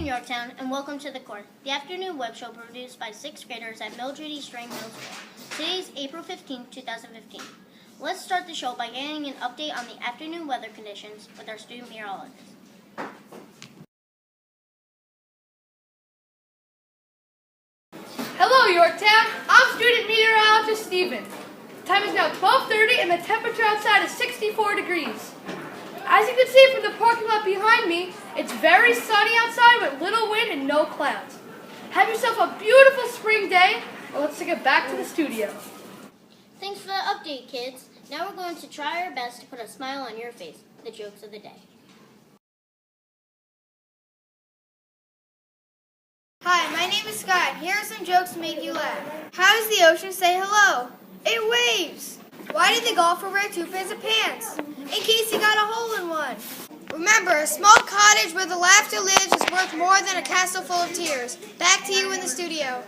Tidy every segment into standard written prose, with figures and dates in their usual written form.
Yorktown, and welcome to The Court, the afternoon web show produced by 6th graders at Mildred E. Strang Middle School. Today is April 15, 2015. Let's start the show by getting an update on the afternoon weather conditions with our student meteorologist. Hello, Yorktown. I'm student meteorologist Steven. The time is now 12:30 and the temperature outside is 64 degrees. As you can see from the parking lot behind me, it's very sunny outside with little wind and no clouds. Have yourself a beautiful spring day, and let's take it back to the studio. Thanks for the update, kids. Now we're going to try our best to put a smile on your face. The jokes of the day. Hi, my name is Scott. Here are some jokes to make you laugh. How does the ocean say hello? It waves. Why did the golfer wear two pairs of pants? In case he got a hole in one. Remember, a small cottage where the laughter lives is worth more than a castle full of tears. Back to you in the studio.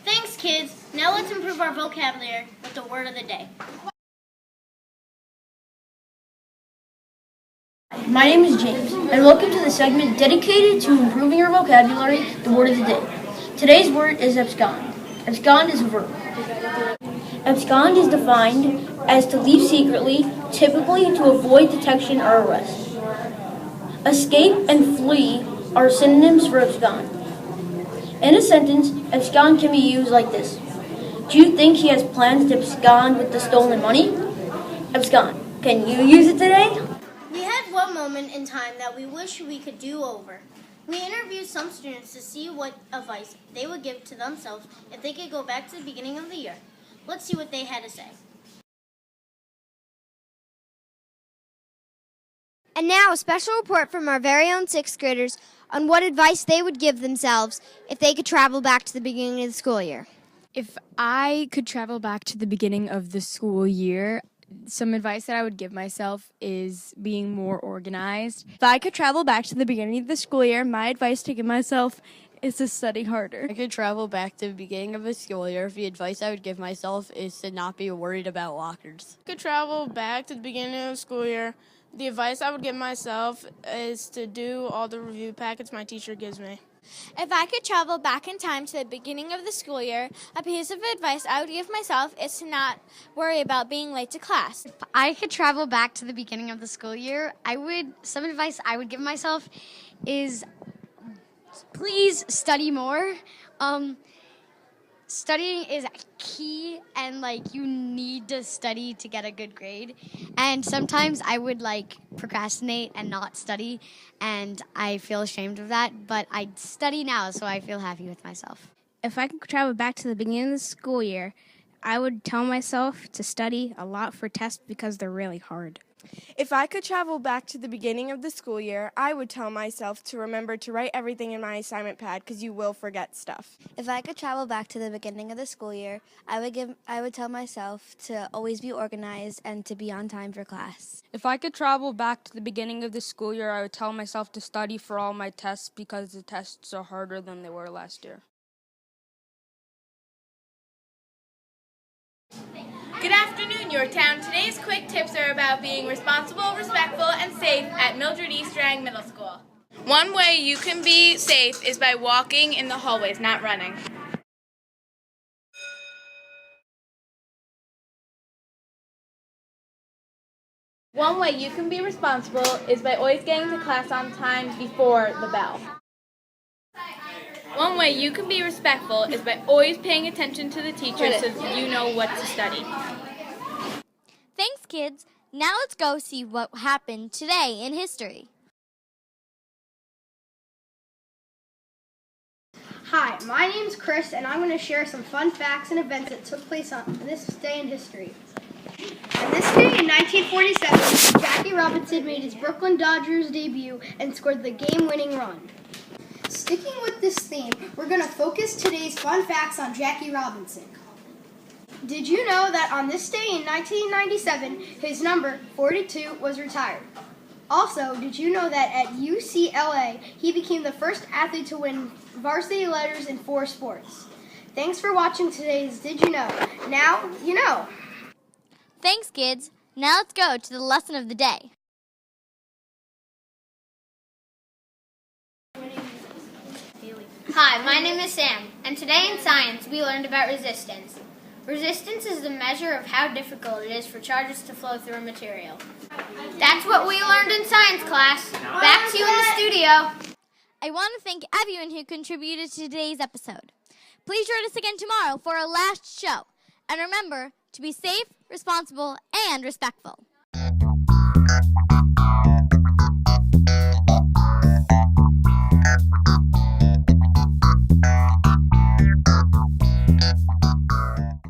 Thanks, kids. Now let's improve our vocabulary with the word of the day. My name is James, and welcome to the segment dedicated to improving your vocabulary, the word of the day. Today's word is abscond. Abscond is a verb. Abscond is defined as to leave secretly, typically to avoid detection or arrest. Escape and flee are synonyms for abscond. In a sentence, abscond can be used like this. Do you think he has plans to abscond with the stolen money? Abscond. Can you use it today? We had one moment in time that we wish we could do over. We interviewed some students to see what advice they would give to themselves if they could go back to the beginning of the year. Let's see what they had to say. And now a special report from our very own 6th graders on what advice they would give themselves if they could travel back to the beginning of the school year. If I could travel back to the beginning of the school year, some advice that I would give myself is being more organized. If I could travel back to the beginning of the school year, my advice to give myself is to study harder. I could travel back to the beginning of the school year. The advice I would give myself is to not be worried about lockers. I could travel back to the beginning of the school year. The advice I would give myself is to do all the review packets my teacher gives me. If I could travel back in time to the beginning of the school year, a piece of advice I would give myself is to not worry about being late to class. If I could travel back to the beginning of the school year, some advice I would give myself is please study more. Studying is key, and you need to study to get a good grade. And sometimes I would procrastinate and not study, and I feel ashamed of that. But I study now, so I feel happy with myself. If I could travel back to the beginning of the school year, I would tell myself to study a lot for tests because they're really hard. If I could travel back to the beginning of the school year, I would tell myself to remember to write everything in my assignment pad because you will forget stuff. If I could travel back to the beginning of the school year, I would tell myself to always be organized and to be on time for class. If I could travel back to the beginning of the school year, I would tell myself to study for all my tests because the tests are harder than they were last year. Good afternoon, Yorktown. Today's quick tips are about being responsible, respectful, and safe at Mildred E. Strang Middle School. One way you can be safe is by walking in the hallways, not running. One way you can be responsible is by always getting to class on time before the bell. One way you can be respectful is by always paying attention to the teacher so you know what to study. Thanks, kids. Now let's go see what happened today in history. Hi, my name's Chris, and I'm going to share some fun facts and events that took place on this day in history. On this day in 1947, Jackie Robinson made his Brooklyn Dodgers debut and scored the game-winning run. Sticking with this theme, we're going to focus today's fun facts on Jackie Robinson. Did you know that on this day in 1997, his number 42 was retired? Also, did you know that at UCLA, he became the first athlete to win varsity letters in 4 sports? Thanks for watching today's Did You Know? Now you know. Thanks, kids. Now let's go to the lesson of the day. Hi, my name is Sam, and today in science we learned about resistance. Resistance is the measure of how difficult it is for charges to flow through a material. That's what we learned in science class. Back to you in the studio. I want to thank everyone who contributed to today's episode. Please join us again tomorrow for our last show. And remember to be safe, responsible, and respectful.